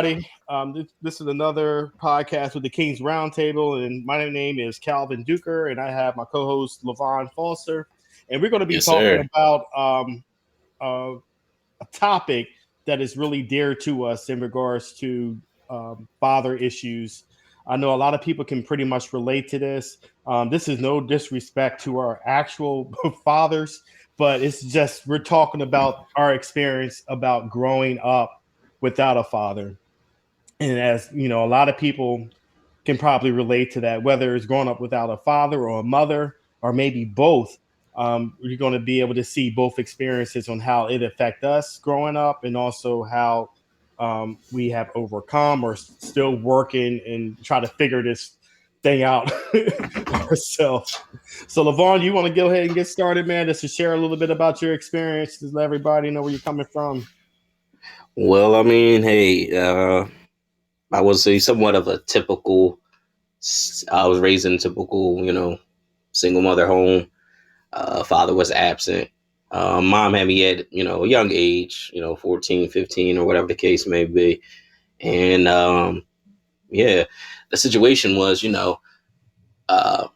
This is another podcast with the King's Roundtable, and my name is Calvin Duker, and I have my co-host Lavon Foster, and we're going to be Yes, talking sir. about uh, a topic that is really dear to us in regards to father issues. I know a lot of people can pretty much relate to this. This is no disrespect to our actual fathers, but it's just we're talking about our experience about growing up without a father. And as you know, a lot of people can probably relate to that, whether it's growing up without a father or a mother, or maybe both. You're going to be able to see both experiences on how it affect us growing up, and also how we have overcome or still working and try to figure this thing out ourselves. So, Lavon, you want to go ahead and get started, man, just to share a little bit about your experience, to let everybody know where you're coming from. Well, I mean, hey, I would say somewhat of a typical. I was raised in a typical, single mother home. Father was absent. Mom had me at, a young age, 14, 15, or whatever the case may be. And yeah, the situation was, uh,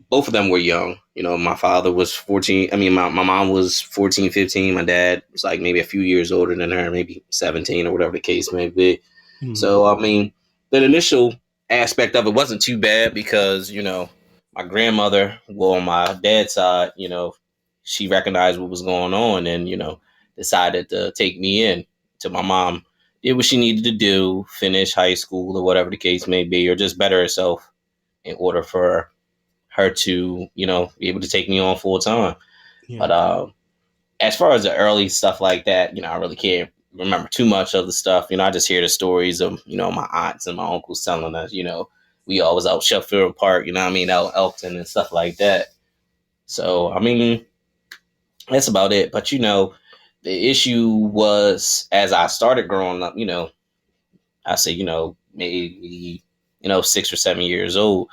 both of them were young. My father was 14. I mean, my mom was 14, 15. My dad was like maybe a few years older than her, maybe 17 or whatever the case may be. Mhm. So, I mean, the initial aspect of it wasn't too bad because, my grandmother, well, on my dad's side, she recognized what was going on and, decided to take me in to my mom. Did what she needed to do, finish high school or whatever the case may be, or just better herself in order for her to, be able to take me on full time. Yeah. But as far as the early stuff like that, I really can't remember too much of the stuff. I just hear the stories of, my aunts and my uncles telling us, we always out Sheffield Park, out Elkton and stuff like that. So, I mean, that's about it. But, the issue was as I started growing up, I say, maybe, 6 or 7 years old,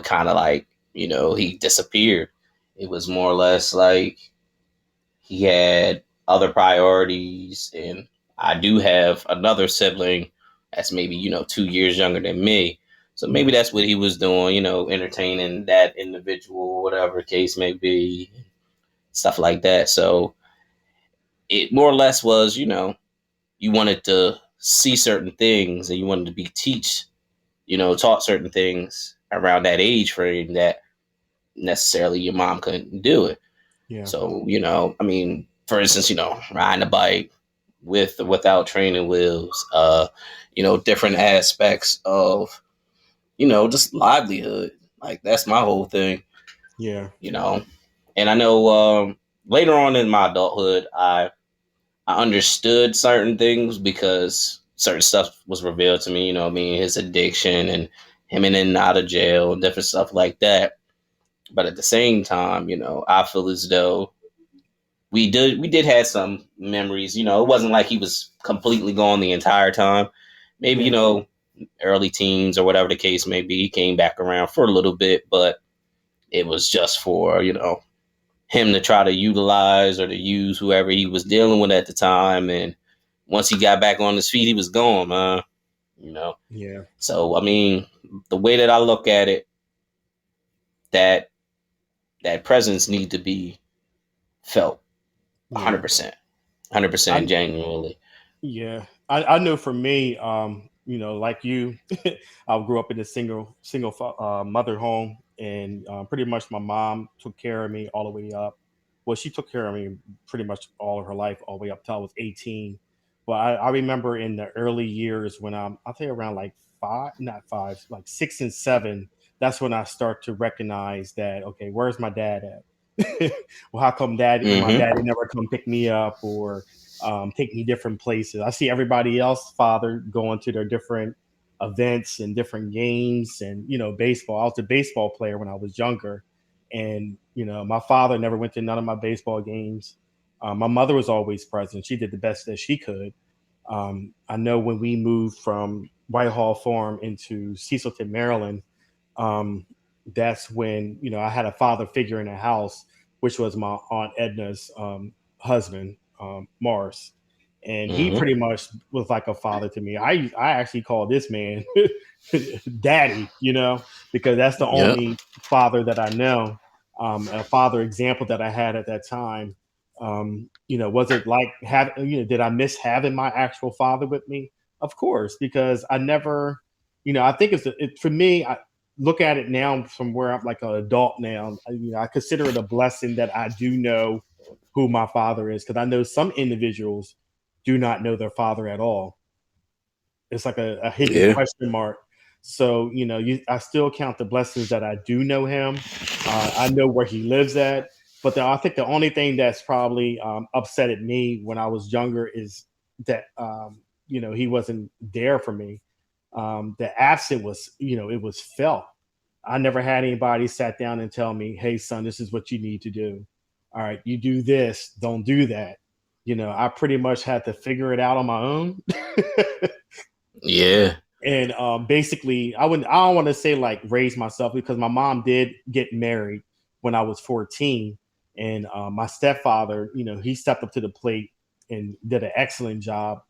kind of like, he disappeared. It was more or less like he had other priorities. And I do have another sibling that's maybe, 2 years younger than me. So maybe Yeah. that's what he was doing, entertaining that individual, whatever case may be, stuff like that. So it more or less was, you wanted to see certain things and you wanted to be taught certain things around that age frame that necessarily your mom couldn't do it. Yeah. So, I mean, for instance, riding a bike with or without training wheels, different aspects of, just livelihood. Like that's my whole thing, Yeah. you know. And I know later on in my adulthood, I understood certain things because certain stuff was revealed to me, I mean, his addiction and him in and out of jail and different stuff like that. But at the same time, I feel as though we did have some memories. It wasn't like he was completely gone the entire time. Maybe, Yeah. early teens or whatever the case may be, he came back around for a little bit, but it was just for, him to try to utilize or to use whoever he was dealing with at the time. And once he got back on his feet, he was gone, man. You know. Yeah. So I mean, the way that I look at it, that that presence need to be felt Yeah. 100%, 100% I genuinely. yeah. I know for me, like you, I grew up in a mother home, and pretty much my mom took care of me all the way up. Well, she took care of me pretty much all of her life, all the way up till I was 18. But I remember in the early years when I'll tell you around like five, not five, like 6 and 7. That's when I start to recognize that, okay, where's my dad at? Well, how come my Hmm. daddy never come pick me up or take me different places? I see everybody else father going to their different events and different games, and baseball. I was a baseball player when I was younger, and my father never went to none of my baseball games. My mother was always present. She did the best that she could. I know when we moved from Whitehall Farm into Cecilton, Maryland, um, that's when I had a father figure in the house, which was my aunt Edna's husband, Morris. and he Hmm. pretty much was like a father to me. I actually call this man daddy, because that's the Yep. only father that I know, a father example that I had at that time. Was it like did I miss having my actual father with me? Of course, because I never, I think for me. I look at it now from where I'm like an adult now. I consider it a blessing that I do know who my father is, because I know some individuals do not know their father at all. It's like a hidden Yeah. question mark. So I still count the blessings that I do know him. I know where he lives at, but I think the only thing that's probably upsetted me when I was younger is that he wasn't there for me. The absent was, it was felt. I never had anybody sat down and tell me, "Hey, son, this is what you need to do. All right, you do this, don't do that." I pretty much had to figure it out on my own. Yeah. And basically, I don't want to say like raise myself, because my mom did get married when I was 14, and my stepfather, he stepped up to the plate and did an excellent job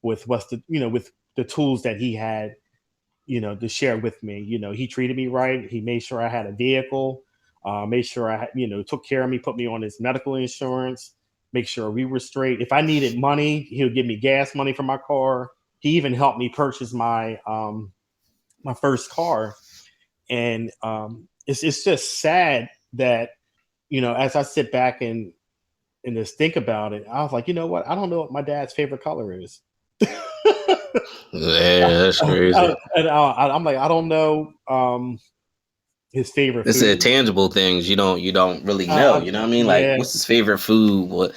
with with the tools that he had, to share with me. He treated me right. He made sure I had a vehicle, made sure I had, took care of me, put me on his medical insurance, make sure we were straight. If I needed money, he would give me gas money for my car. He even helped me purchase my first car. And it's just sad that, as I sit back and just think about it, I was like, you know what? I don't know what my dad's favorite color is. Yeah, that's crazy. And I'm like, I don't know his favorite It's the food. tangible things you don't really know. You know what I mean? Like, Yeah, what's his favorite food? What?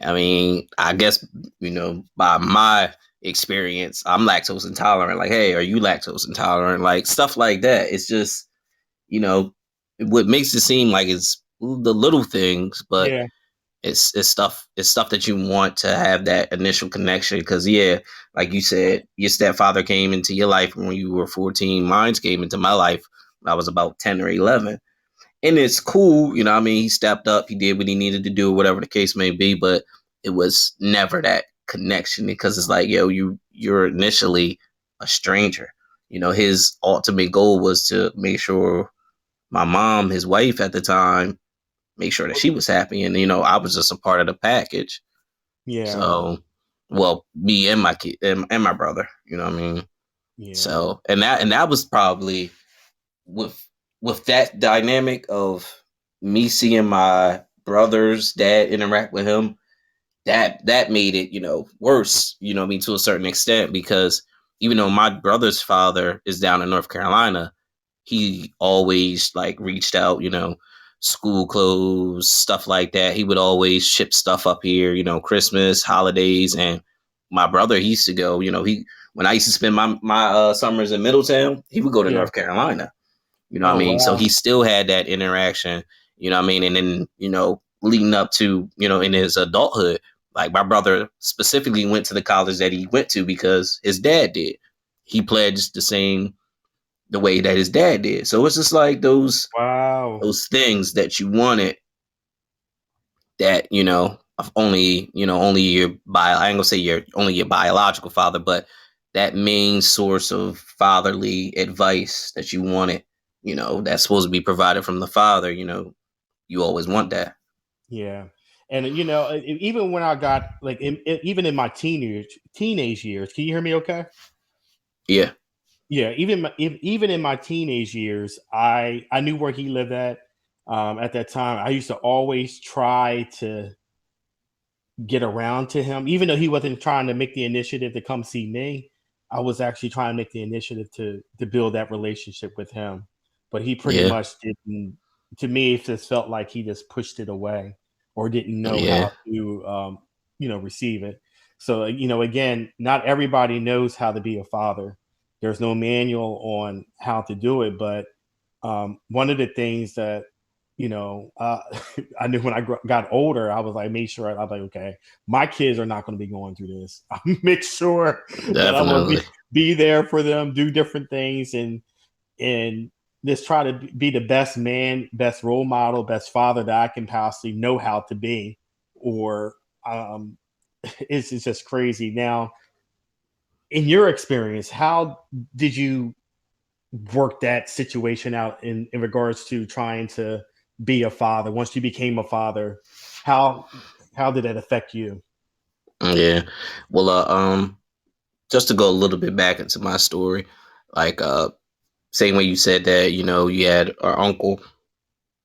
I mean, I guess by my experience, I'm lactose intolerant. Like, hey, are you lactose intolerant? Like stuff like that. It's just you know what makes it seem like it's the little things, but yeah, it's stuff that you want to have that initial connection. Because yeah, like you said, your stepfather came into your life when you were 14. Mine came into my life when I was about 10 or 11, and it's cool. I mean, he stepped up, he did what he needed to do, whatever the case may be, but it was never that connection, because it's like, yo, you're initially a stranger. His ultimate goal was to make sure my mom, his wife at the time, make sure that she was happy, and I was just a part of the package. yeah, So, well, me and my kid and my brother, you know what I mean. yeah, So, and that was probably with that dynamic of me seeing my brother's dad interact with him, that made it worse, what I mean, to a certain extent, because even though my brother's father is down in North Carolina, he always like reached out, school clothes, stuff like that. He would always ship stuff up here, Christmas, holidays. And my brother, he used to go, he when I used to spend my summers in Middletown, he would go to yeah. North Carolina. You know what I Oh mean? So wow. he still had that interaction, you know what I mean? And then, leading up to, in his adulthood, like my brother specifically went to the college that he went to because his dad did. He pledged the way that his dad did. So it's just like those Wow. those things that you wanted, that, of only your I ain't gonna say your biological father, but that main source of fatherly advice that you wanted, that's supposed to be provided from the father, you always want that. Yeah. And even when I got like even in my teenage years, can you hear me okay? Yeah. Yeah, even in my teenage years, I knew where he lived at that time. I used to always try to get around to him, even though he wasn't trying to make the initiative to come see me. I was actually trying to make the initiative to build that relationship with him, but he pretty Yeah. much didn't. To me, it just felt like he just pushed it away or didn't know Yeah. how to, receive it. So, again, not everybody knows how to be a father. There's no manual on how to do it, but one of the things that I knew when I got older, I was like, made sure I was like, okay, my kids are not going to be going through this. I make sure that I'm going to Definitely. be there for them, do different things, and just try to be the best man, best role model, best father that I can possibly know how to be, or it's just crazy. Now, in your experience, how did you work that situation out in regards to trying to be a father once you became a father? How how did that affect you? Yeah. Well, just to go a little bit back into my story, like same way you said that, you had our uncle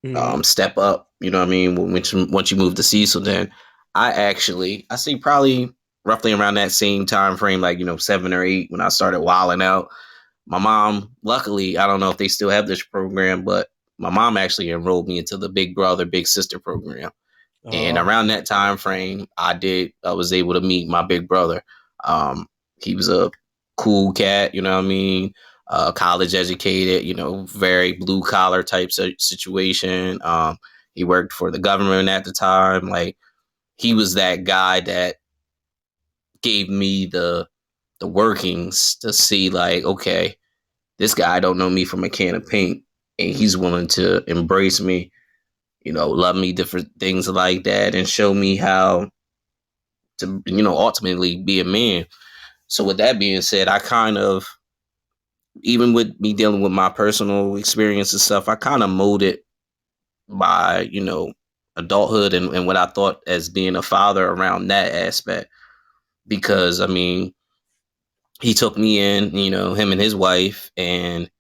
Hmm. step up, you know what I mean, once you moved to Cecil, then I see probably roughly around that same time frame, like, 7 or 8, when I started wilding out. My mom, luckily, I don't know if they still have this program, but my mom actually enrolled me into the Big Brother, Big Sister program. And Oh. around that time frame, I was able to meet my big brother. Um, he was a cool cat, you know what I mean? College educated, very blue collar type situation. He worked for the government at the time. Like, he was that guy that gave me the workings to see, like, okay, this guy don't know me from a can of paint, and he's willing to embrace me, love me, different things like that, and show me how to, ultimately be a man. So with that being said, I kind of, even with me dealing with my personal experience and stuff, I kind of molded by, adulthood and what I thought as being a father around that aspect. Because I mean, he took me in, him and his wife, and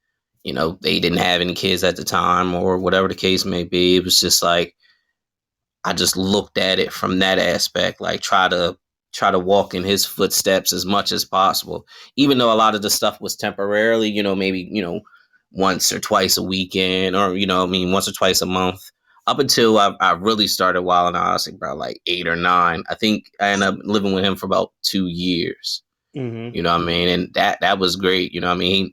they didn't have any kids at the time or whatever the case may be. It was just like, I just looked at it from that aspect, like try to walk in his footsteps as much as possible. Even though a lot of the stuff was temporarily, maybe, once or twice a weekend, or, I mean, once or twice a month. Up until I really started wilding out, I was like about like 8 or 9. I think I ended up living with him for about 2 years. Hmm. You know what I mean? And that was great. You know what I mean?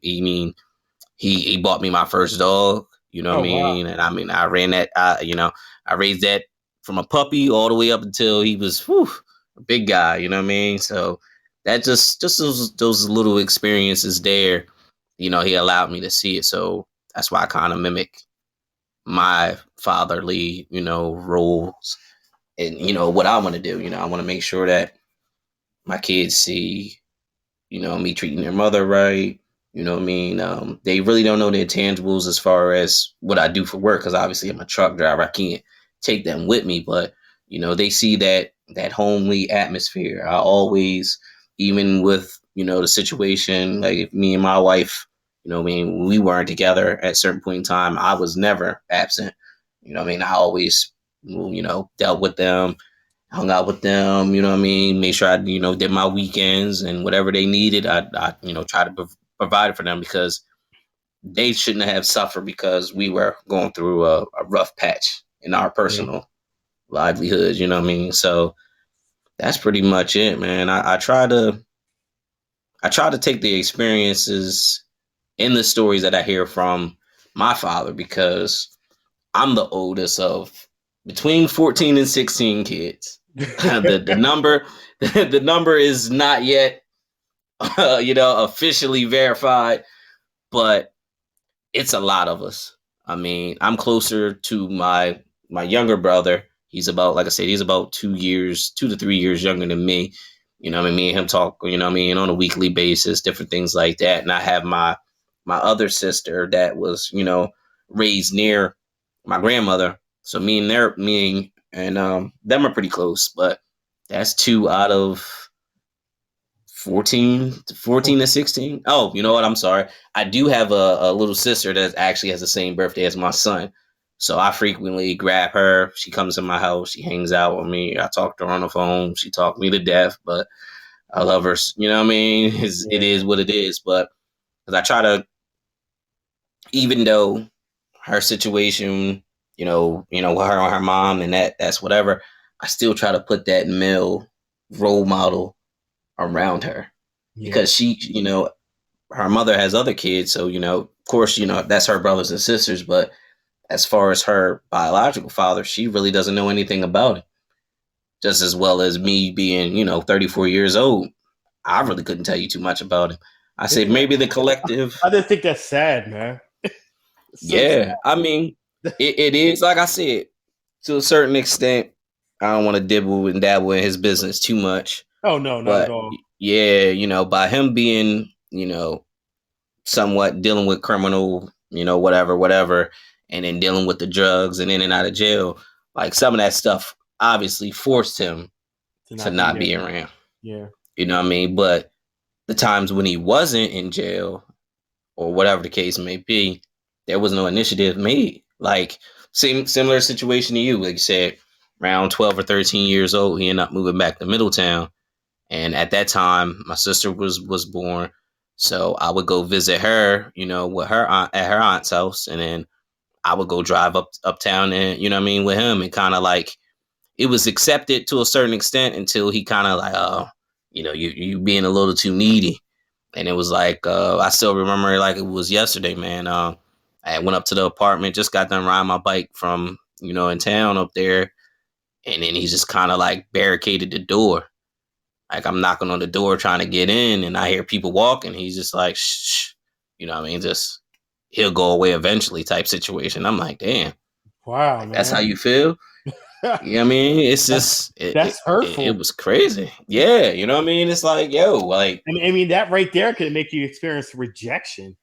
He bought me my first dog. You know what I Oh wow. mean? And I mean, I ran that. I raised that from a puppy all the way up until he was a big guy. You know what I mean? So that just those little experiences there. He allowed me to see it. So that's why I kind of mimic my fatherly, roles, and what I want to do. I want to make sure that my kids see, me treating their mother right. You know what I mean? They really don't know the intangibles as far as what I do for work, because obviously I'm a truck driver. I can't take them with me, but they see that homely atmosphere. I always, even with the situation, like if me and my wife, I mean, we weren't together at a certain point in time, I was never absent. I mean, I always, dealt with them, hung out with them, you know what I mean? Made sure I, did my weekends, and whatever they needed, I try to provide for them, because they shouldn't have suffered because we were going through a rough patch in our Yeah. personal livelihoods, you know what I mean? So that's pretty much it, man. I try to take the experiences in the stories that I hear from my father, because I'm the oldest of between 14 and 16 kids. The number the number is not yet officially verified, but it's a lot of us. I mean, I'm closer to my younger brother. He's about, like I said, he's about 2 years, 2 to 3 years younger than me. I mean, me and him talk, I mean, on a weekly basis, different things like that. And I have my other sister that was, raised near my grandmother. So me and them are pretty close, but that's two out of 14 to 16. Oh, you know what? I'm sorry. I do have a little sister that actually has the same birthday as my son. So I frequently grab her. She comes to my house. She hangs out with me. I talk to her on the phone. She talked me to death, but I love her. You know what I mean? It Yeah. is what it is. But because I try to, even though her situation, with her and her mom, and that's whatever, I still try to put that male role model around her, Yeah. because she, her mother has other kids, so of course, that's her brothers and sisters. But as far as her biological father, she really doesn't know anything about it. Just as well as me being, 34 years old, I really couldn't tell you too much about him. I say Yeah. maybe the collective. I didn't think that's sad, man. It's so Yeah, I mean, sad. it is, like I said, to a certain extent. I don't want to dibble and dabble in his business too much, Oh no, not at but all. yeah, by him being, somewhat dealing with criminal, whatever, and then dealing with the drugs and in and out of jail, like some of that stuff obviously forced him To to not be not there. be around. Yeah. You know what I mean? But the times when he wasn't in jail or whatever the case may be, there was no initiative made. Like similar situation to you, like you said, around 12 or 13 years old, he ended up moving back to Middletown. And at that time, my sister was born. So I would go visit her, with her aunt at her aunt's house, and then I would go drive uptown and with him, and kind of like it was accepted to a certain extent until he kind of like, you being a little too needy. And it was like, I still remember it like it was yesterday, man. I went up to the apartment, just got done riding my bike from, in town up there. And then he just kind of like barricaded the door. Like I'm knocking on the door trying to get in, and I hear people walking. He's just like, shh, just he'll go away eventually type situation. I'm like, damn, Wow, like that's how man. you feel? You know what I mean? It's That's just that's it hurtful. was crazy. Yeah, you know what I mean? It's like, yo, like I mean, that right there could make you experience rejection.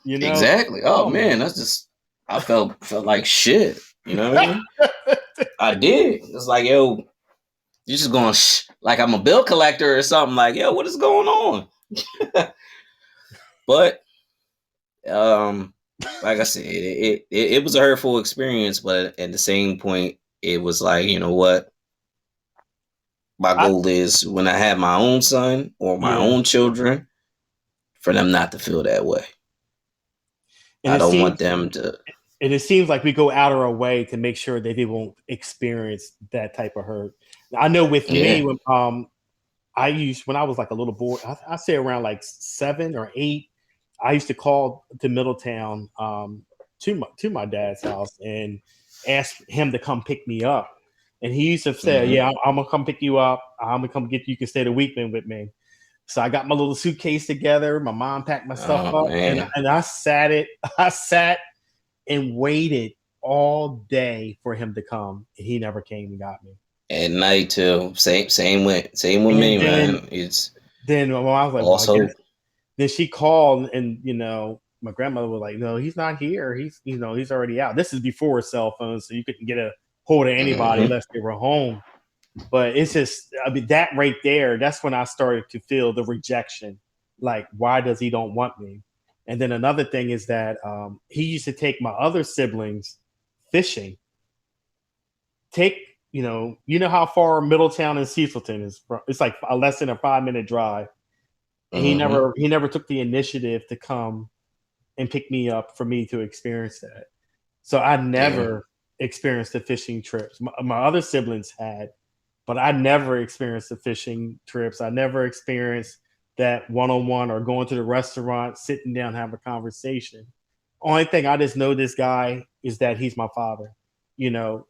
You know? exactly. Oh Oh my. man, that's just I felt like shit. You know what I mean? I did. It's like, yo, you just going like I'm a bill collector or something. Like, yo, what is going on? But um, like I said, it was a hurtful experience, but at the same point, it was like, you know what? My I, goal is when I have my own son or my yeah, own children, for them not to feel that way. and I it don't want seems them to. and it seems like we go out of our way to make sure that they won't experience that type of hurt. I know with me, Yeah. when I used when I was like a little boy, I say around like 7 or 8, I used to call to Middletown to my dad's house and ask him to come pick me up. And he used to say, Mm-hmm. "Yeah, I'm gonna come pick you up. I'm gonna come get you. You can stay the weekend with me." So I got my little suitcase together. My mom packed my stuff Oh up, and man. and I sat it. I sat and waited all day for him to come, and he never came and got me. At night too. Same with And me, then man. It's then well, I was like, well, I guess. also. Then she called, and my grandmother was like, "No, he's not here. He's already out." This is before cell phones, so you couldn't get a hold of anybody Mm-hmm. unless they were home. But it's just, I mean, that right there, that's when I started to feel the rejection. Like, why does he don't want me? And then another thing is that he used to take my other siblings fishing. Take, you know how far Middletown and Cecilton is from? It's like a less than a 5-minute drive. And he Mm-hmm. never he never took the initiative to come and pick me up for me to experience that. So I Yeah. never experienced the fishing trips. My other siblings had, but I never experienced the fishing trips. I never experienced that one-on-one or going to the restaurant, sitting down, have a conversation. Only thing I just know this guy is that he's my father.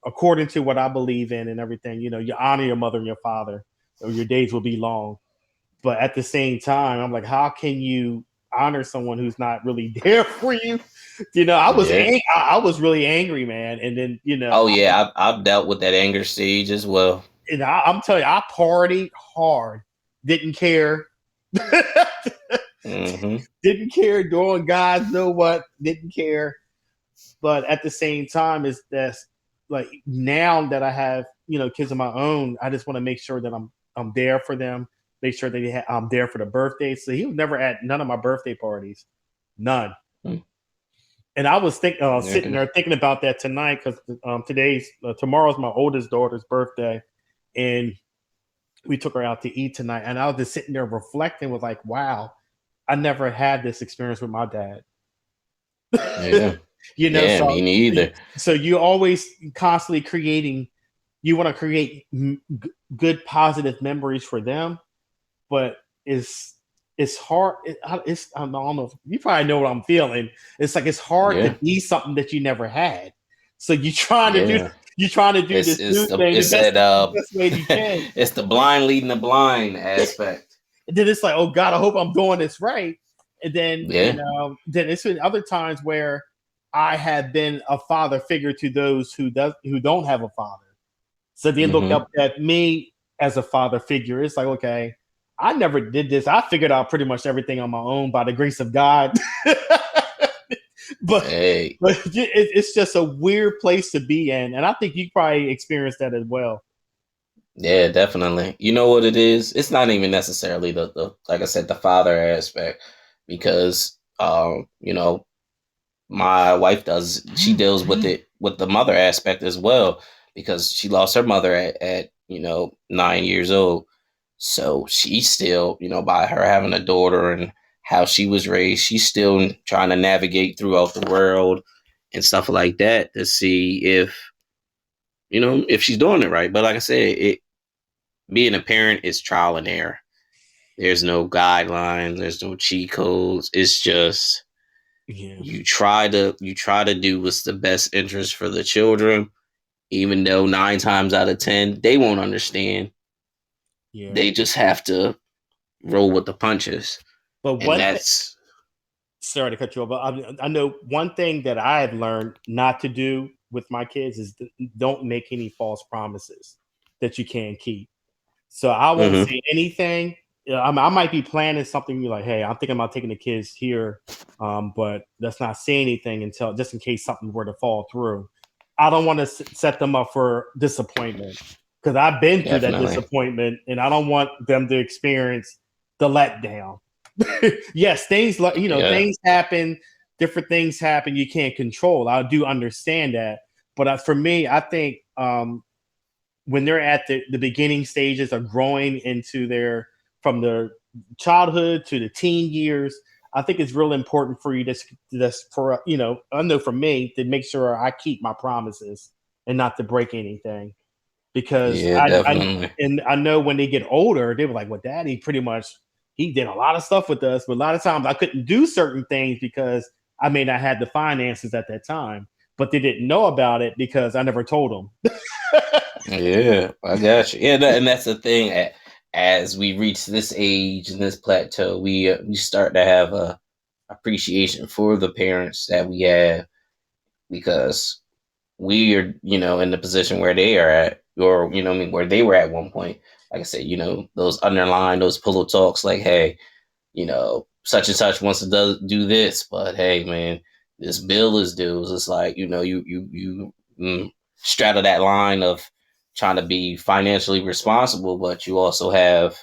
According to what I believe in and everything, you honor your mother and your father, or your days will be long. But at the same time, I'm like, how can you honor someone who's not really there for you? Yeah. I was really angry, man. And then Oh yeah, I've dealt with that anger stage as well. I'm telling you, I partied hard, didn't care, Mm-hmm. didn't care. Doing guys know what, didn't care. But at the same time, is that like now that I have kids of my own, I just want to make sure that I'm there for them. Make sure that I'm there for the birthdays. So he was never at none of my birthday parties, none. And I was sitting Okay. there thinking about that tonight because tomorrow's my oldest daughter's birthday, and we took her out to eat tonight. And I was just sitting there reflecting, with like, wow, I never had this experience with my dad. Yeah. you know, Yeah. so Me neither. so you always constantly creating. You want to create good, positive memories for them, but it's hard. I don't know. You probably know what I'm feeling. It's like it's hard to Yeah. be something that you never had. So Yeah. you're trying to do It's this it's new the thing it's that the best way you can. it's the blind leading the blind aspect. And then it's like, oh God, I hope I'm doing this right. And then Yeah. then it's been other times where I have been a father figure to those who don't have a father. So they look Mm-hmm. up at me as a father figure. It's like, okay, I never did this. I figured out pretty much everything on my own by the grace of God. but Hey, it's just a weird place to be in, and I think you probably experienced that as well. yeah, definitely. You know what it is? It's not even necessarily the like I said, the father aspect, because my wife does she deals with it with the mother aspect as well, because she lost her mother at 9 years old. So she's still, by her having a daughter and how she was raised, she's still trying to navigate throughout the world and stuff like that to see if she's doing it right. But like I said, being a parent is trial and error. There's no guidelines, there's no cheat codes. It's just Yeah, you try to do what's the best interest for the children, even though 9 times out of 10 they won't understand. yeah. They just have to roll with the punches, But and one thing, that's sorry to cut you off, but I know one thing that I have learned not to do with my kids is don't make any false promises that you can't keep. So I won't hmm say anything. I might be planning something. You're like, hey, I'm thinking about taking the kids here, but let's not say anything until just in case something were to fall through. I don't want to set them up for disappointment because I've been through that definitely. disappointment, and I don't want them to experience the letdown. Yes, things like Yeah. things happen, different things happen. You can't control. I do understand that, but for me, I think when they're at the beginning stages of growing into their from their childhood to the teen years, I think it's real important for you to for I know for me to make sure I keep my promises and not to break anything because Yeah, I definitely. and I know when they get older they were like, well, Daddy pretty much he did a lot of stuff with us, but a lot of times I couldn't do certain things because I may not have the finances at that time, but they didn't know about it because I never told them. Yeah, I got you. Yeah, and that's the thing. As we reach this age and this plateau, we start to have a appreciation for the parents that we have, because we are, in the position where they are at, or I mean, where they were at one point. Like I said, those underlying those pillow talks, like, hey, such and such wants to do this, but hey, man, this bill is due. It's like, you straddle that line of trying to be financially responsible, but you also have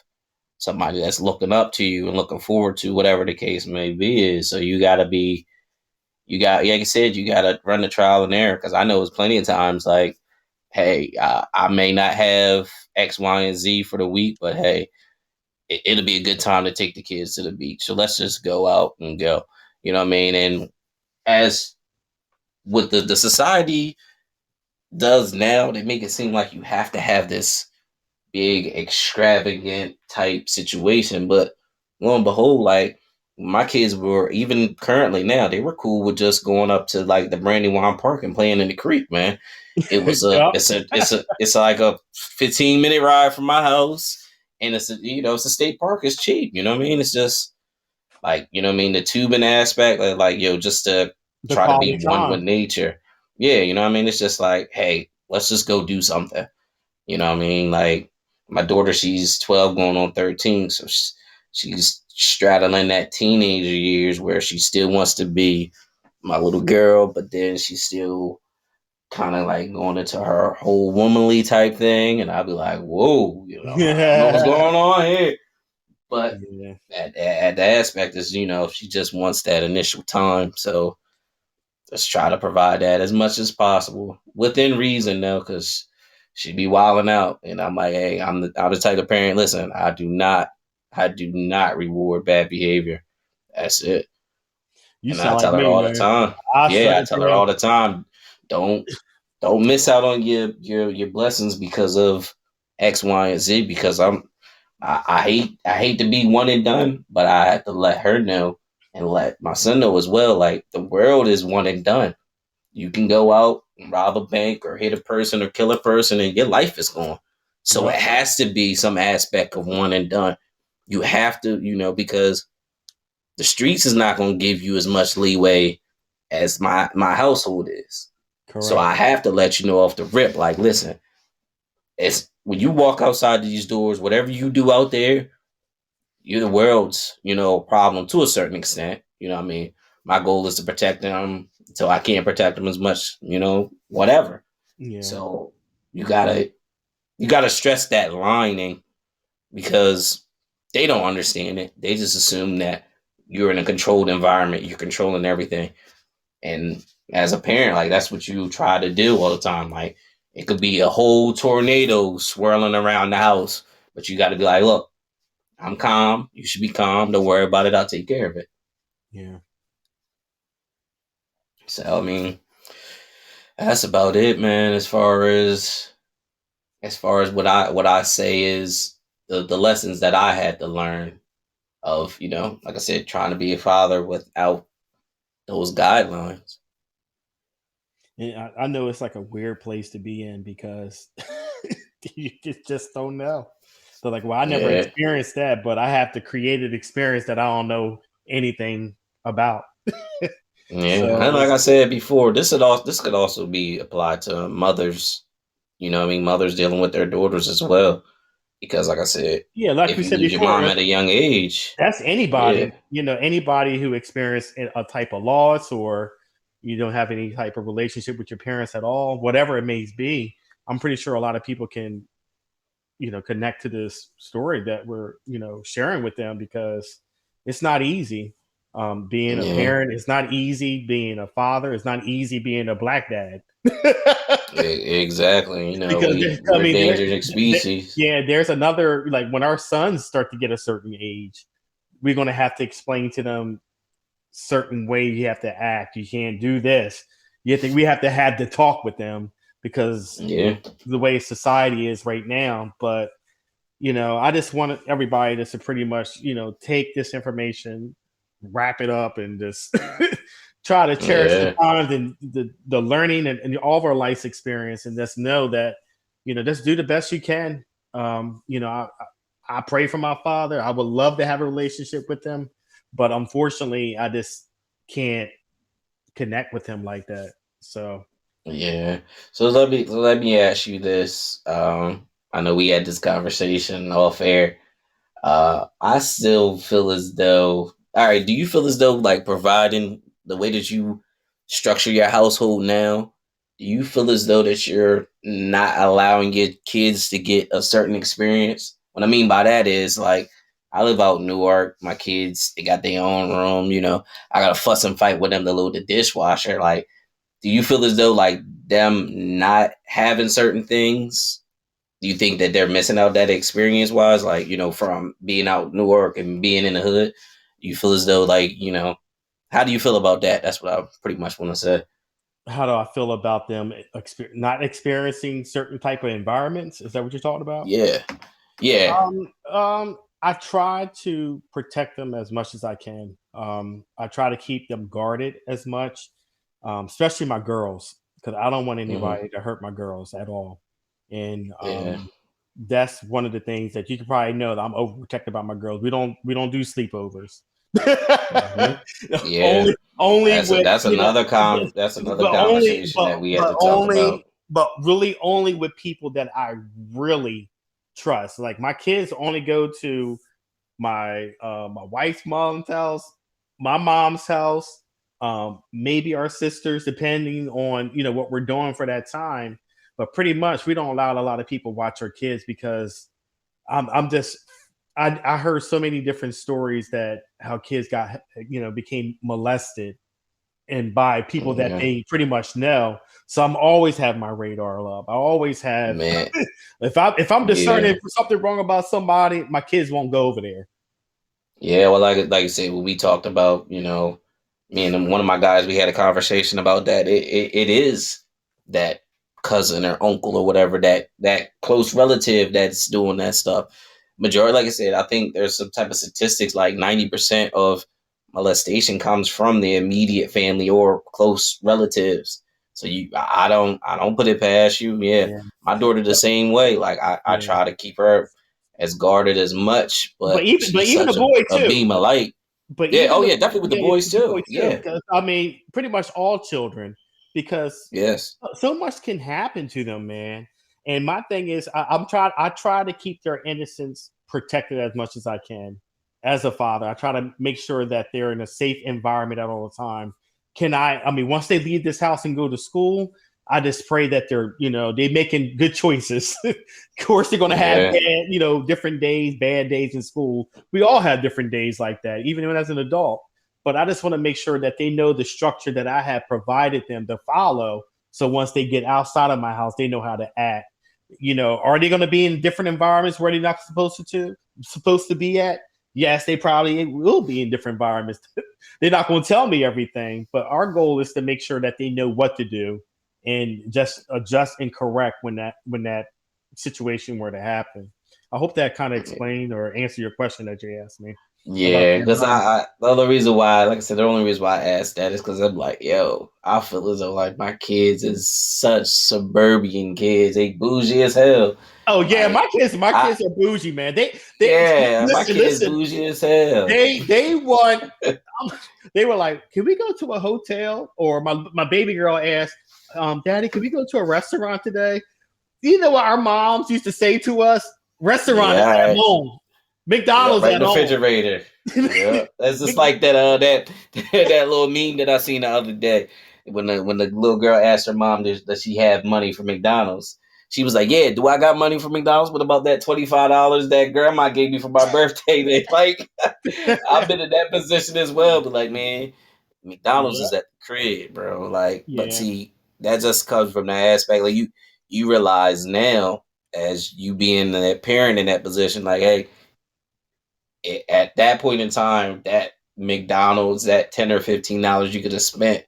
somebody that's looking up to you and looking forward to whatever the case may be is. So like I said, you got to run the trial and error, because I know it's plenty of times like, hey, I may not have X, Y, and Z for the week, but hey, it'll be a good time to take the kids to the beach. So let's just go out and go. You know what I mean? And as with the society does now, they make it seem like you have to have this big extravagant type situation. But lo and behold, like, my kids were, even currently now, they were cool with just going up to like the Brandywine Park and playing in the creek, man. It was a Yep. it's like a 15-minute ride from my house, and it's a state park. It's cheap, you know what I mean? It's just like, you know what I mean, the tubing aspect, like, just to The try to quality be one with time. nature. Yeah, you know what I mean? It's just like, hey, let's just go do something. You know what I mean? Like, my daughter, she's 12 going on 13, so she's straddling that teenager years where she still wants to be my little girl, but then she's still kind of like going into her whole womanly type thing, and I'll be like, whoa, I don't know what's Yeah. going on here. But Yeah. at the aspect is, she just wants that initial time, so just try to provide that as much as possible within reason, though, because she'd be wilding out, and I'm like, hey, I'm the type of parent. Listen, I do not reward bad behavior. That's it. You And I sound like tell her me, all the man. time. I Yeah, I certain tell her parents. all the time. Don't don't miss out on your blessings because of X, Y, and Z. Because I hate to be one and done, but I have to let her know and let my son know as well. Like, the world is one and done. You can go out and rob a bank or hit a person or kill a person, and your life is gone. So it Yep. has to be some aspect of one and done. You have to, because the streets is not going to give you as much leeway as my household is. So Correct. I have to let you know off the rip, like, listen, It's when you walk outside these doors, whatever you do out there, you're the world's, problem to a certain extent. You know what I mean? My goal is to protect them until I can't protect them as much, whatever. Yeah, So you gotta you gotta stress that lining because they don't understand it. They just assume that you're in a controlled environment, you're controlling everything. And as a parent, like that's what you try to do all the time. Like it could be a whole tornado swirling around the house, but you got to be like, look, I'm calm. You should be calm. Don't worry about it. I'll take care of it. yeah. So I mean, that's about it, man. As far as what I say is the lessons that I had to learn of, like I said, trying to be a father without those guidelines. And I know it's like a weird place to be in because you just don't know. So like, well, I never Yeah, experienced that, but I have to create an experience that I don't know anything about. yeah. So And like I said before, this could also be applied to mothers. You know, what I mean, mothers dealing with their daughters as well. Because, like I said, yeah, like if we you said lose your before, mom at a young age, that's yeah, anybody, anybody who experienced a type of loss, or you don't have any type of relationship with your parents at all, whatever it may be. I'm pretty sure a lot of people can, connect to this story that we're, sharing with them, because it's not easy. Being a yeah, parent, it's not easy. Being a father, it's not easy. Being a black dad. exactly. Because We're a endangered species. yeah, there's another, like when our sons start to get a certain age, we're going to have to explain to them certain ways you have to act. You can't do this. We have to have the talk with them, because Yeah, the way society is right now. But I just want everybody just to pretty much, take this information, wrap it up, and just try to cherish the yeah, times and the learning, and all of our life's experience, and just know that, just do the best you can. I pray for my father. I would love to have a relationship with him, but unfortunately, I just can't connect with him like that. So yeah. So let me ask you this. I know we had this conversation off air. I still feel as though, all right, do you feel as though like providing the way that you structure your household now, do you feel as though that you're not allowing your kids to get a certain experience? What I mean by that is like, I live out in Newark. My kids, they got their own room. I got to fuss and fight with them to load the dishwasher. Like, do you feel as though like them not having certain things, do you think that they're missing out that experience wise, like, from being out in Newark and being in the hood? You feel as though like, how do you feel about that? That's what I pretty much want to say. how do I feel about them not experiencing certain type of environments? Is that what you're talking about? Yeah. Yeah. I try to protect them as much as I can. I try to keep them guarded as much, especially my girls, because I don't want Hmm. anybody to hurt my girls at all. And Yeah. that's one of the things that you can probably know, that I'm overprotective about my girls. We don't do sleepovers. Hmm. Yeah. Only That's a, with that's another that's another but only conversation that we had but to talk about. only but really only with people that I really trust. Like my kids only go to my wife's mom's house, my mom's house, maybe our sisters, depending on what we're doing for that time. But pretty much, we don't allow a lot of people watch our kids, because I'm just I heard so many different stories that how kids got became molested, and by people that Yeah. they pretty much know. So I'm always have my radar up. I always have. Man. If I'm Yeah. discerning for something wrong about somebody, my kids won't go over there. Yeah, well, like you said, what we talked about, me and one of my guys, we had a conversation about that. It is that cousin or uncle or whatever, that close relative that's doing that stuff. Majority, like I said, I think there's some type of statistics like 90% of molestation comes from the immediate family or close relatives. So I don't put it past you. Yeah, Yeah, my daughter the same way. Like I yeah. try to keep her as guarded as much, But but even but she's even the such boy a too. beam of light. But Yeah, even oh the yeah, definitely with the boys the boy too. too, Yeah, because I mean, pretty much all children, because yes, so much can happen to them, man. And my thing is, I try to keep their innocence protected as much as I can. As a father, I try to make sure that they're in a safe environment at all the time. I mean, once they leave this house and go to school, I just pray that they're making good choices. Of course, they're going to have Yeah. different days, bad days in school. We all have different days like that, even when as an adult. But I just want to make sure that they know the structure that I have provided them to follow. So once they get outside of my house, they know how to act. Are they going to be in different environments where they're not supposed to be at? Yes, they probably will be in different environments. They're not going to tell me everything, but our goal is to make sure that they know what to do and just adjust and correct when that situation were to happen. I hope that kind of explained or answered your question that you asked me about Yeah, the because environment. the other reason why, like I said, the only reason why I asked that is because I'm like, yo, I feel as though like my kids is such suburban kids. They bougie as hell. Oh yeah, Like my I, kids are bougie, man. They yeah, my listen, kids listen. bougie as hell. They want. They were like, "Can we go to a hotel?" Or my baby girl asked, "Daddy, can we go to a restaurant today?" You know what our moms used to say to us? Restaurant Yeah, is all at right. home. Yeah, McDonald's right in at the home. refrigerator. Yeah, it's just like that that little meme that I seen the other day when the little girl asked her mom does she have money for McDonald's. She was like, "Yeah, do I got money for McDonald's? What about that $25 that grandma gave me for my birthday?" They like, I've been in that position as well, but like, man, McDonald's Yeah, is at the crib, bro. Like, but yeah, see, that just comes from the aspect like you realize now as you being that parent in that position, like, hey, at that point in time, that McDonald's, that $10 or $15 you could have spent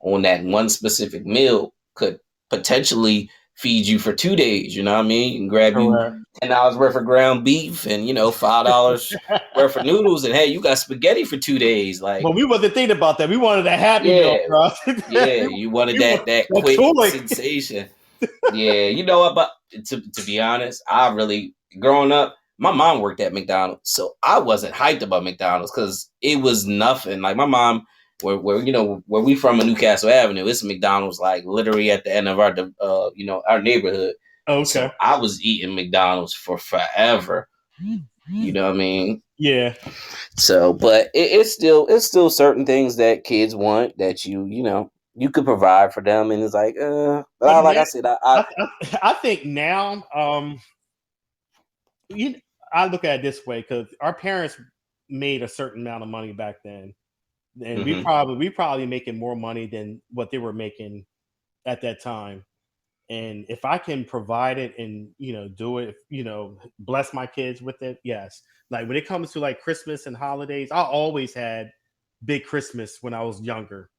on that one specific meal could potentially feed you for 2 days. You know what I mean? You can grab you correct. $10 worth of ground beef and $5 worth of noodles, and hey, you got spaghetti for 2 days. But Like, we wasn't thinking about that. We wanted a Happy Meal, yeah, bro. yeah, you wanted We want that a quick toy. sensation. Yeah, you know what? But to be honest, I really growing up, my mom worked at McDonald's, so I wasn't hyped about McDonald's because it was nothing. Like my mom, where we from in Newcastle Avenue, it's McDonald's like literally at the end of our neighborhood. Okay. So I was eating McDonald's for forever. You know what I mean? Yeah. So, but it's still certain things that kids want that you could provide for them, and it's like, but But like now, I said, I I think now, you, I look at it this way because our parents made a certain amount of money back then, and mhm. we probably making more money than what they were making at that time. And if I can provide it and do it, bless my kids with it, yes. Like when it comes to like Christmas and holidays, I always had big Christmas when I was younger.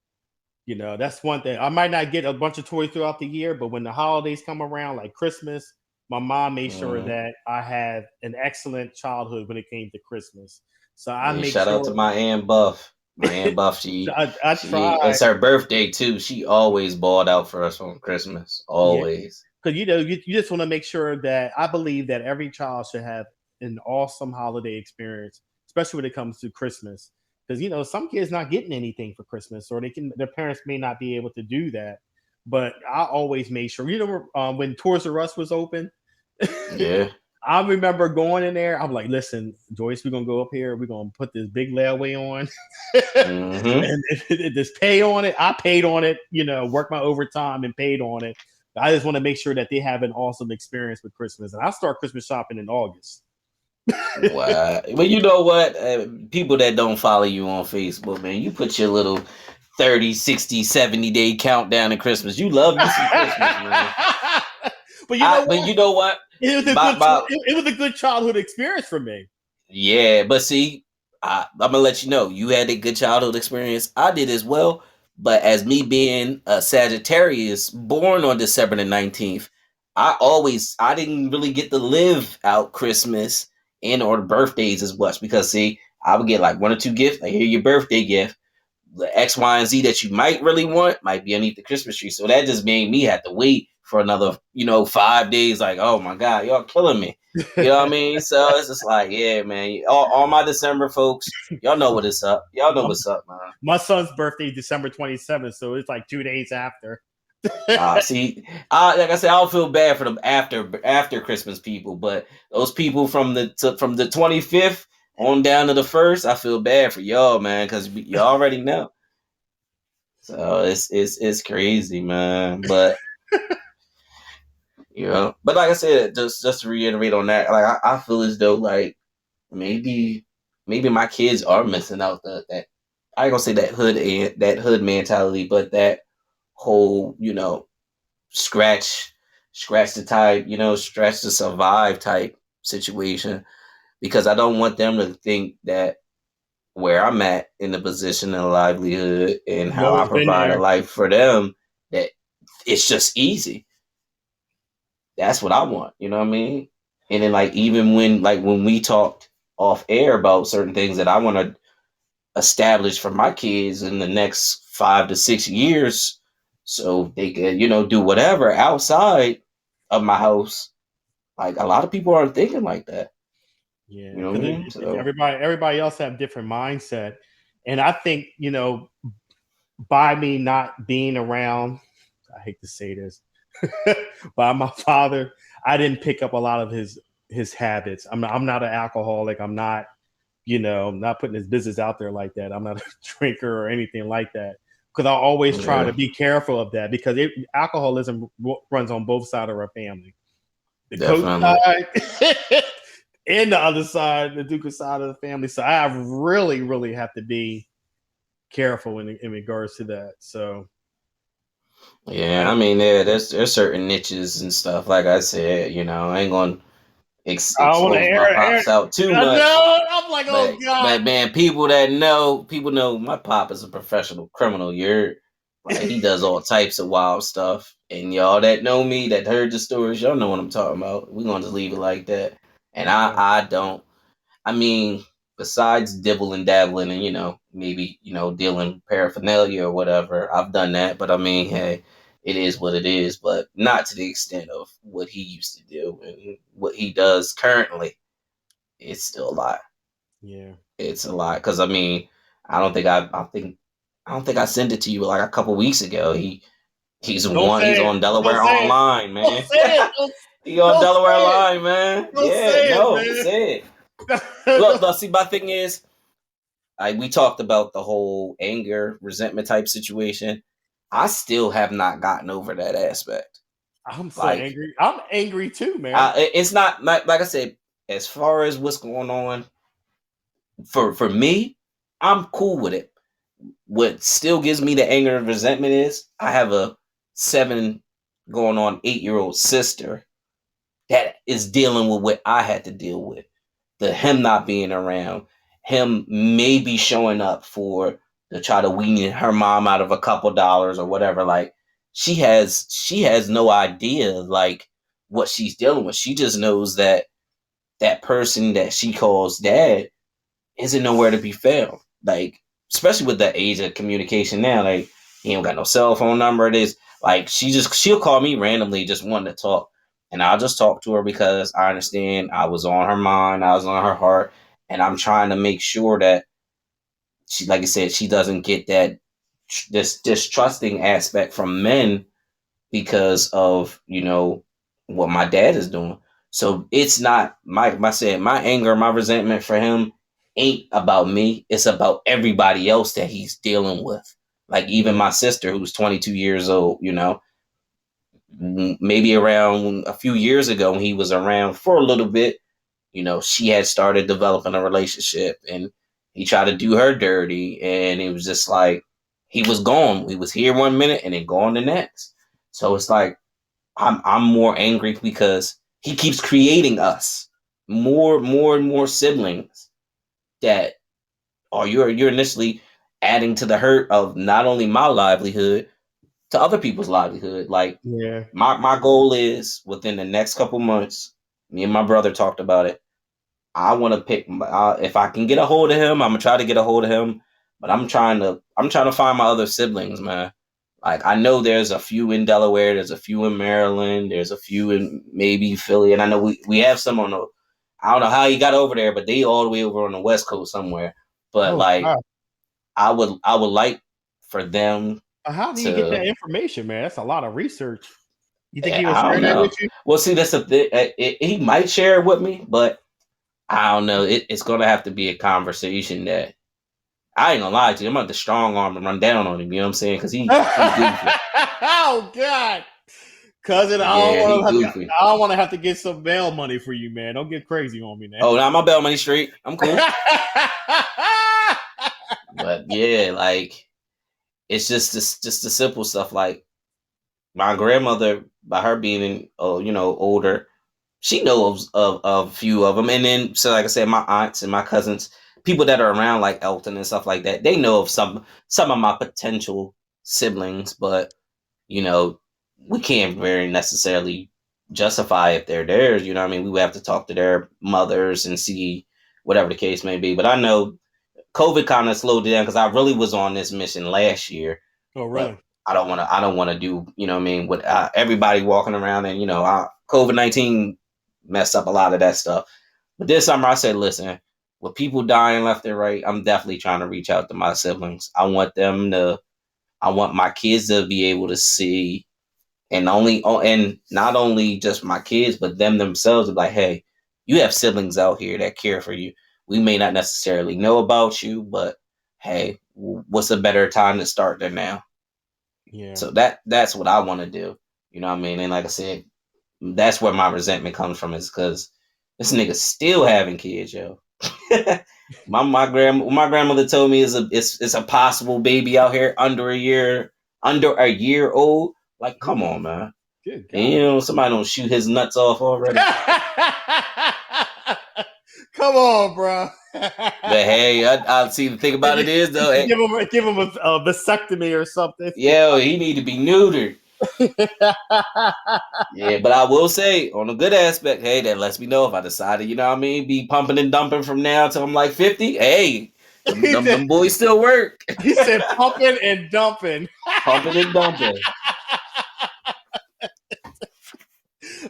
That's one thing. I might not get a bunch of toys throughout the year, but when the holidays come around, like Christmas, my mom made sure Mhm. that I had an excellent childhood when it came to Christmas. So I Yeah, make shout out sure to my Aunt Buff. My Aunt Buff, she I she try. it's her birthday too. She always balled out for us on Christmas. Yeah, Always. because you just want to make sure that I believe that every child should have an awesome holiday experience, especially when it comes to Christmas. Because some kids not getting anything for Christmas, or their parents may not be able to do that. But I always made sure. When Toys R Us was open, Yeah. I remember going in there. I'm like, listen, Joyce, we're gonna go up here. We're gonna put this big layaway on, Hmm. and just pay on it. I paid on it. Worked my overtime and paid on it. I just want to make sure that they have an awesome experience with Christmas, and I start Christmas shopping in August. Wow. Well, you know what? People that don't follow you on Facebook, man, you put your little 30, 60, 70 day countdown to Christmas. You love you some Christmas, man. But you know But what? you know what? It was a good childhood experience for me. Yeah, but see, I'm gonna let you know you had a good childhood experience. I did as well, but as me being a Sagittarius, born on December the 19th, I didn't really get to live out Christmas and or birthdays as much because see, I would get like one or two gifts. Like, here your birthday gift. The X, Y, and Z that you might really want might be underneath the Christmas tree. So that just made me have to wait for another, 5 days. Like, oh my God, y'all killing me. You know what I mean? So it's just like, yeah, man. All my December folks, y'all know what it's up. Y'all know my, what's up, man. my son's birthday is December 27th, so it's like 2 days after. See, like I said, I don't feel bad for them after Christmas people, but those people from from the 25th on down to the first, I feel bad for y'all, man, because you already know. So it's crazy, man. But but like I said, just to reiterate on that, like I feel as though like maybe maybe my kids are missing out that I ain't gonna say that hood mentality, but that whole scratch scratch the type, scratch to survive type situation, because I don't want them to think that where I'm at in the position and livelihood and You how I always been provide a there. life for them, that it's just easy. That's what I want, you know what I mean? And then like even when we talked off air about certain things that I want to establish for my kids in the next 5 to 6 years, so they could, do whatever outside of my house. Like a lot of people aren't thinking like that. Yeah, You know what I because mean? So everybody else have different mindset, and I think by me not being around, I hate to say this, by my father, I didn't pick up a lot of his habits. I'm not an alcoholic. I'm not not putting his business out there like that. I'm not a drinker or anything like that. Because I always try yeah, to be careful of that because alcoholism runs on both sides of our family. The coach definitely. side and the other side, the Duke side of the family. So I really, really have to be careful in regards to that. So Yeah, I I mean, yeah, there's certain niches and stuff. Like I said, I ain't gonna I don't want to expose my air. pops out too I much. know. I'm like, oh God. But man, people know my pop is a professional criminal. Like he does all types of wild stuff, and y'all that know me, that heard the stories, y'all know what I'm talking about. We gonna just leave it like that. And Okay. I don't. I mean, besides dibbling, dabbling, and maybe dealing paraphernalia or whatever, I've done that. But I mean, hey, it is what it is. But not to the extent of what he used to do and what he does currently. It's still a lot. Yeah. It's a lot because I mean, I don't think I sent it to you like a couple weeks ago. Don't He's say it. on Don't Delaware say it. Online, Don't man. say it. Don't, He on don't Delaware say it. Online, man. Don't Yeah, say no, it, say it. man. Look, see, my thing is, we talked about the whole anger, resentment type situation. I still have not gotten over that aspect. I'm so Like, angry. I'm angry too, man. it's not like I said. As far as what's going on for me, I'm cool with it. What still gives me the anger and resentment is I have a 7 going on 8 year old sister that is dealing with what I had to deal with. The him not being around, him maybe showing up for to try to wean her mom out of a couple dollars or whatever. Like she has no idea like what she's dealing with. She just knows that that person that she calls dad isn't nowhere to be found. Like, especially with the age of communication now, like he ain't got no cell phone number. It is like she'll call me randomly just wanting to talk. And I'll just talk to her because I understand I was on her mind, I was on her heart, and I'm trying to make sure that she, like I said, she doesn't get this distrusting aspect from men because of what my dad is doing. So it's not my said my anger, my resentment for him ain't about me. It's about everybody else that he's dealing with. Like even Yeah. my sister, who's 22 years old. Maybe around a few years ago when he was around for a little bit, she had started developing a relationship, and he tried to do her dirty, and it was just like he was gone. He was here 1 minute and then gone the next. So it's like I'm more angry because he keeps creating us more and more siblings that are you're initially adding to the hurt of not only my livelihood to other people's livelihood. Like Yeah. my goal is within the next couple months. Me and my brother talked about it. I want to pick if I can get a hold of him. I'm gonna try to get a hold of him, but I'm trying to find my other siblings, man. Like I know there's a few in Delaware, there's a few in Maryland, there's a few in maybe Philly, and I know we have some on the. I don't know how he got over there, but they all the way over on the West Coast somewhere. But Oh like God. I would like for them. How do you get that to information, man? That's a lot of research. You think he will I share don't that with know. you? Well, see, that's the thing. He might share it with me, but I don't know. It's gonna have to be a conversation that I ain't gonna lie to you. I'm gonna have to strong arm and run down on him. You know what I'm saying? Because he goofy. Oh God, cousin, Yeah, he goofy. I don't want to have to get some bail money for you, man. Don't get crazy on me now. Oh, now my bell money straight. I'm cool. But yeah, like it's just the simple stuff. Like my grandmother, by her being older, she knows of a few of them, and then so like I said, my aunts and my cousins, people that are around like Elton and stuff like that, they know of some of my potential siblings, but you know, we can't very necessarily justify if they're theirs. You know what I mean? We would have to talk to their mothers and see whatever the case may be. But I know COVID kind of slowed it down because I really was on this mission last year, Oh, but really? I don't want to do, you know what I mean, with everybody walking around and, COVID-19 messed up a lot of that stuff. But this summer I said, listen, with people dying left and right, I'm definitely trying to reach out to my siblings. I want my kids to be able to see and not only just my kids, but them themselves. Like, hey, you have siblings out here that care for you. We may not necessarily know about you, but hey, what's a better time to start than now? Yeah. So that's what I want to do. You know what I mean? And like I said, that's where my resentment comes from is because this nigga still having kids, yo. My grandmother told me it's a possible baby out here under a year old. Like, come Ooh, on, man. good And, God. somebody don't shoot his nuts off already. Come on, bro. But hey, I see. The thing about it is though, Give him a vasectomy or something. yeah, he need to be neutered. Yeah, but I will say on a good aspect, hey, that lets me know if I decided, you know what I mean, be pumping and dumping from now till I'm like 50. Hey, he said, them boys still work. he said pumping and dumping. Pumping and dumping.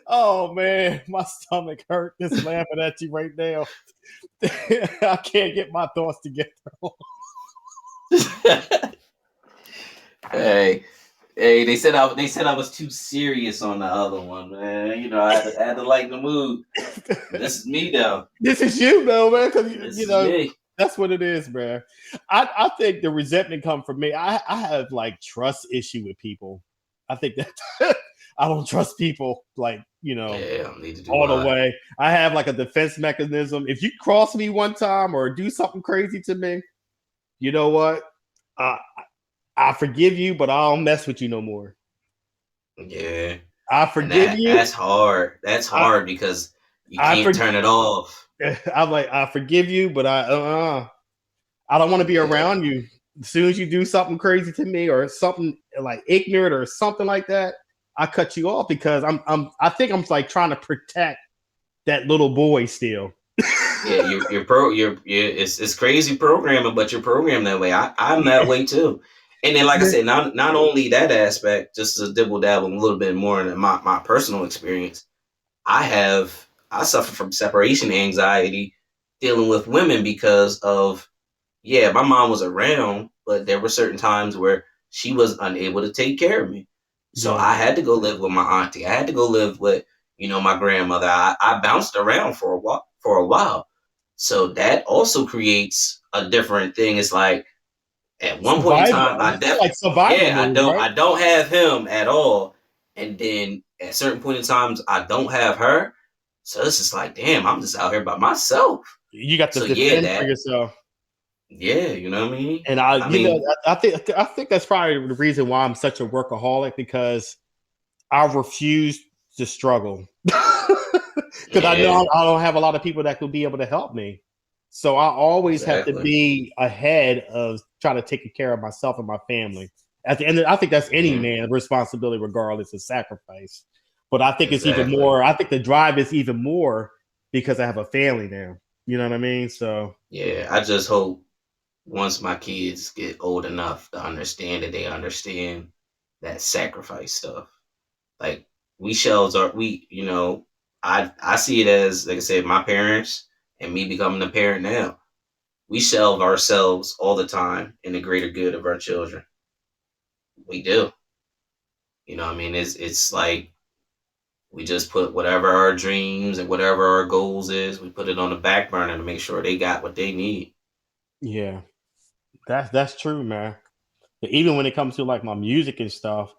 Oh man, my stomach hurt just laughing at you right now. I can't get my thoughts together. Hey, they said I was too serious on the other one, man. I had to lighten the mood. But this is me though. This is you though, man, because This is me. that's what it is, man. I think the resentment come from me. I have like trust issue with people. I think that I don't trust people like Yeah, neither do all the I. way. I have like a defense mechanism. If you cross me one time or do something crazy to me, you know what? I I forgive you, but I don't mess with you no more. Yeah, I and forgive you. that's hard. That's I hard because you I can't for, turn it off. I'm like I forgive you, but I don't want to be Yeah, around you. As soon as you do something crazy to me or something like ignorant or something like that, I cut you off because I think I'm like trying to protect that little boy still. yeah. It's crazy programming, but you're programmed that way. I'm that way too. And then, like I said, not only that aspect, just to dibble dabble a little bit more in my personal experience. I suffer from separation anxiety dealing with women because of yeah, my mom was around, but there were certain times where she was unable to take care of me. So Yeah. I had to go live with my auntie. I had to go live with, my grandmother. I bounced around for a while. So that also creates a different thing. It's like at one point in Survival. time, It's like survival mode, right? I don't have him at all. And then at certain point in times I don't have her. So it's just like, damn, I'm just out here by myself. You got to So yeah, defend for that yourself. yeah, you know what I mean? And I mean, I think that's probably the reason why I'm such a workaholic because I refuse to struggle because I yeah, know I don't have a lot of people that could be able to help me. So I always have to exactly. be ahead of trying to take care of myself and my family. At the end, I think that's any Hmm. man's responsibility, regardless of sacrifice. But I think it's even Exactly. more. I think the drive is even more because I have a family now. You know what I mean? So Yeah, I just hope once my kids get old enough to understand that they understand that sacrifice stuff. Like I see it as like I said, my parents and me becoming a parent now. We shelve ourselves all the time in the greater good of our children. we do. You know, what I mean, it's like we just put whatever our dreams and whatever our goals is, we put it on the back burner to make sure they got what they need. Yeah, that's true, man. But even when it comes to like my music and stuff,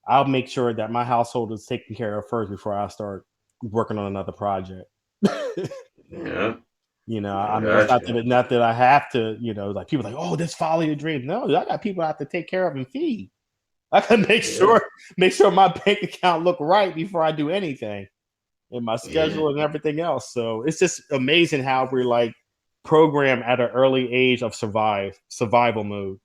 I'll make sure that my household is taken care of first before I start working on another project. Yeah, I I mean, it's got you. not that I have to, like people like, oh, just follow your dreams. No, I got people I have to take care of and feed. I can Yeah, make sure my bank account look right before I do anything, and my yeah, schedule and everything else. So it's just amazing how we're like programmed at an early age of survival mode.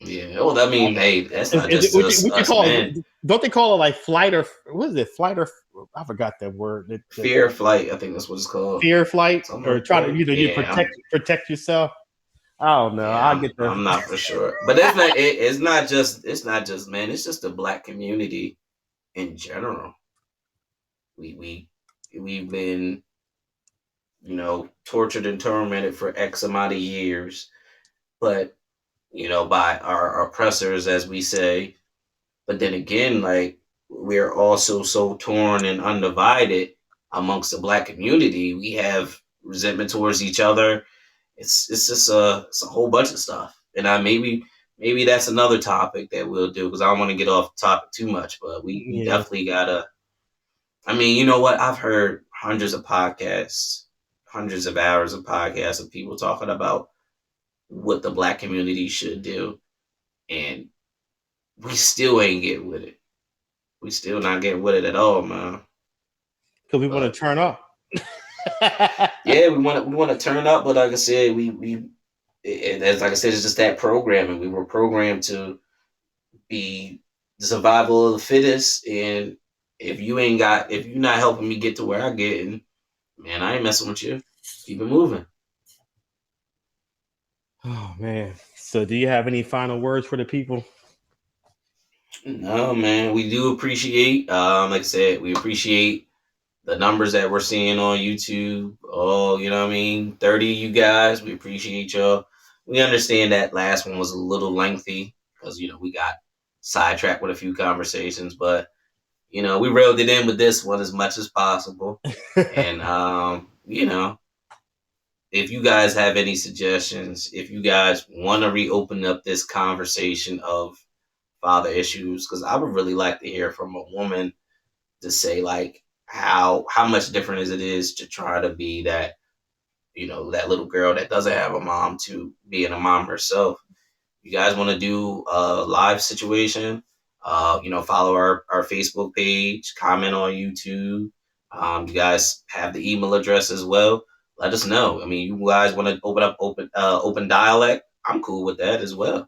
yeah. Well, I mean, hey, that's not Is it just what you us, call man. it? Don't they call it like flight or what is it? Flight or I forgot that word. Fear flight, I think that's what it's called. Fear flight Something or like try to that. you Yeah, protect yourself. I don't know. yeah. I get I'm the not for sure, but that's not. It's not just man. It's just the black community in general. We we've been tortured and tormented for X amount of years, but by our oppressors, as we say. But then again, like we're also so torn and undivided amongst the black community. We have resentment towards each other. It's just a whole bunch of stuff. And maybe that's another topic that we'll do because I don't want to get off the topic too much. But we yeah. definitely gotta. I mean, you know what? I've heard hundreds of podcasts, hundreds of hours of podcasts of people talking about what the black community should do, and we still ain't getting with it. We still not getting with it at all, man. Because we want But to turn up. yeah, we want to turn up, but like I said, as like I said, it's just that programming. We were programmed to be the survival of the fittest, and if you're not helping me get to where I get, and man, I ain't messing with you. Keep it moving. Oh man. So do you have any final words for the people? No, man, we do appreciate. Like I said, we appreciate the numbers that we're seeing on YouTube. Oh, you know what I mean? 30 you guys, we appreciate y'all. We understand that last one was a little lengthy because, we got sidetracked with a few conversations, but, we reeled it in with this one as much as possible. And, if you guys have any suggestions, if you guys want to reopen up this conversation of father issues, because I would really like to hear from a woman to say like how much different as it is to try to be that little girl that doesn't have a mom to being a mom herself. You guys want to do a live situation, follow our Facebook page, comment on YouTube. You guys have the email address as well. Let us know. I mean, you guys want to open up open dialect, I'm cool with that as well.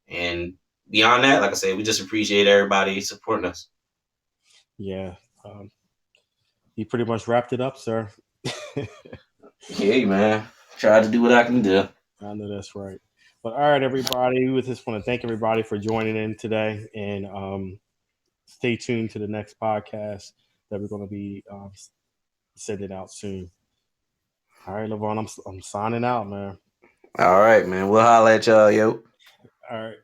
And beyond that, like I said, we just appreciate everybody supporting us. Yeah. Um, you pretty much wrapped it up, sir. Hey man, try to do what I can do. I know that's right. But all right, everybody. We just want to thank everybody for joining in today, and stay tuned to the next podcast that we're going to be sending out soon. All right, Lavon, I'm signing out, man. All right, man. We'll holla at y'all, yo. All right.